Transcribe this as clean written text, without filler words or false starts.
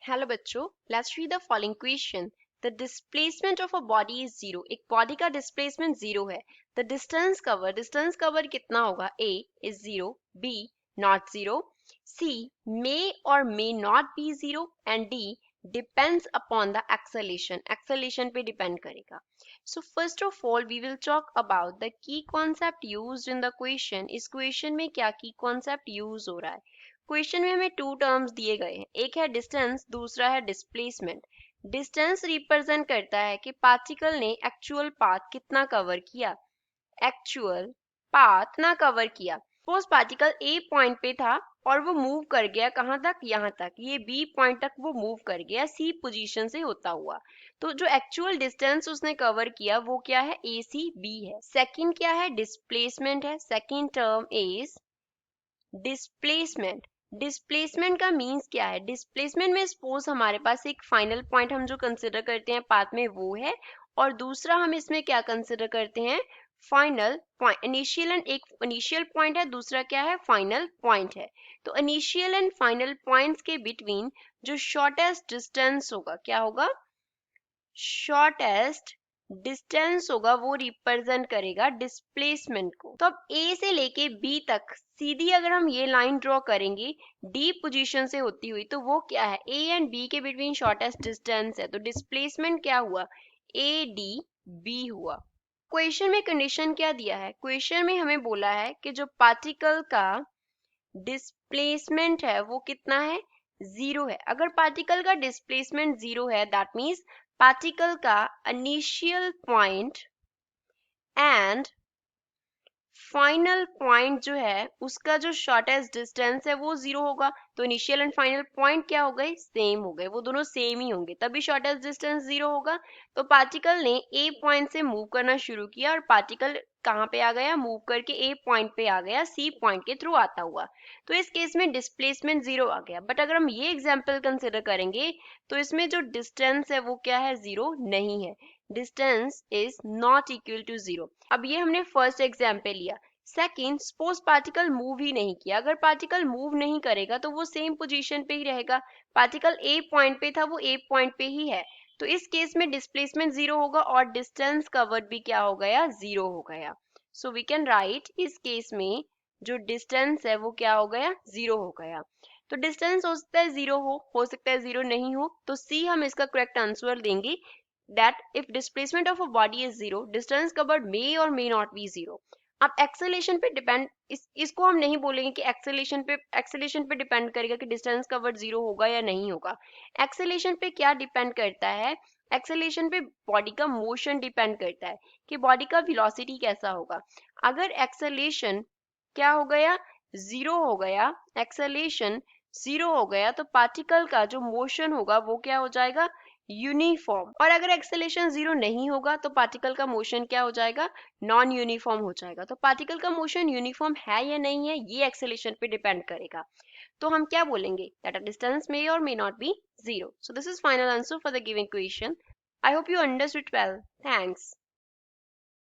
Hello बच्चों, let's read the following question. The displacement of a body is zero. एक body का displacement zero है। The distance cover कितना होगा? A is zero, B not zero, C may और may not be zero and D depends upon the acceleration पे depend करेगा। So first of all we will talk about the key concept used in the question. इस question में क्या की concept use हो रहा है? क्वेश्चन में हमें टू टर्म्स दिए गए हैं, एक है डिस्टेंस, दूसरा है डिस्प्लेसमेंट। डिस्टेंस रिप्रेजेंट करता है कि पार्टिकल ने एक्चुअल पाथ कितना कवर किया, एक्चुअल पाथ ना कवर किया। सपोज पार्टिकल ए पॉइंट पे था और वो मूव कर गया कहाँ तक? यहाँ तक। ये बी पॉइंट तक वो मूव कर गया सी पोजीशन से होता हुआ। तो जो एक्चुअल डिस्टेंस उसने कवर किया वो क्या है? ए सी बी है। सेकंड क्या है? डिस्प्लेसमेंट है। Second term is displacement. Displacement का मीन्स क्या है? डिस्प्लेसमेंट में सपोज हमारे पास एक फाइनल पॉइंट हम जो कंसिडर करते हैं पाथ में वो है, और दूसरा हम इसमें क्या कंसिडर करते हैं? Final point. इनिशियल एंड एक इनिशियल पॉइंट है, दूसरा क्या है? फाइनल पॉइंट है। तो इनिशियल एंड फाइनल पॉइंट्स के बिटवीन जो शॉर्टेस्ट डिस्टेंस होगा, क्या होगा? शॉर्टेस्ट डिस्टेंस होगा, वो रिप्रेजेंट करेगा डिस्प्लेसमेंट को। तो अब ए से लेके बी तक सीधी अगर हम ये लाइन ड्रॉ करेंगे डी पोजीशन से होती हुई, तो वो क्या है? ए एंड बी के बिटवीन शॉर्टेस्ट डिस्टेंस है, तो डिस्प्लेसमेंट क्या हुआ? ए डी बी हुआ। क्वेश्चन में कंडीशन क्या दिया है? क्वेश्चन में हमें बोला है कि जो पार्टिकल का डिस्प्लेसमेंट है वो कितना है? जीरो है। अगर पार्टिकल का डिस्प्लेसमेंट जीरो है दैट मीन्स पार्टिकल का initial point and final point जो है उसका जो शॉर्टेस्ट डिस्टेंस है वो जीरो होगा। तो इनिशियल एंड फाइनल पॉइंट क्या हो गए? सेम हो गए, वो दोनों सेम ही होंगे, तभी शॉर्टेस्ट डिस्टेंस जीरो होगा। तो पार्टिकल ने ए पॉइंट से मूव करना शुरू किया और पार्टिकल कहाँ पे आ गया? मूव करके ए पॉइंट पे आ गया सी पॉइंट के थ्रू आता हुआ। तो इस केस में डिस्प्लेसमेंट जीरो आ गया। बट अगर हम ये एग्जाम्पल कंसिडर करेंगे तो इसमें जो डिस्टेंस है वो क्या है? जीरो नहीं है। Distance is not equal to zero. अब ये हमने फर्स्ट एग्जाम्पल लिया। सेकेंड, सपोज पार्टिकल मूव ही नहीं किया। अगर पार्टिकल मूव नहीं करेगा तो वो सेम पोजीशन पे ही रहेगा। पार्टिकल ए पॉइंट पे था, वो ए पॉइंट पे ही है। तो इस केस में डिस्प्लेसमेंट जीरो होगा और डिस्टेंस कवर्ड भी क्या हो गया? जीरो हो गया। सो वी कैन राइट इस केस में जो डिस्टेंस है वो क्या हो गया? जीरो हो गया। तो डिस्टेंस हो सकता है जीरो हो सकता है जीरो नहीं हो। तो सी हम इसका करेक्ट आंसर देंगे that if displacement of a body is zero, distance covered may or may not be zero. अब एक्सेलेरेशन पे डिपेंड इसको हम नहीं बोलेंगे कि एक्सेलेरेशन पे डिपेंड करेगा कि डिस्टेंस कवर्ड जीरो होगा या नहीं होगा। एक्सेलेरेशन पे क्या डिपेंड करता है? एक्सेलेरेशन पे बॉडी का मोशन डिपेंड करता है कि बॉडी का वेलोसिटी कैसा होगा। अगर एक्सेलेरेशन क्या हो गया? जीरो हो गया, एक्सेलेरेशन जीरो हो गया, तो पार्टिकल का जो मोशन होगा वो क्या हो जाएगा? यूनिफॉर्म। और अगर एक्सेलेरेशन जीरो नहीं होगा तो पार्टिकल का मोशन क्या हो जाएगा? नॉन यूनिफॉर्म हो जाएगा। तो पार्टिकल का मोशन यूनिफॉर्म है या नहीं है ये एक्सेलेरेशन पे डिपेंड करेगा। तो हम क्या बोलेंगे? दैट अ डिस्टेंस मे और may not be zero. So this is final answer for the given question. I hope you understood well. Thanks.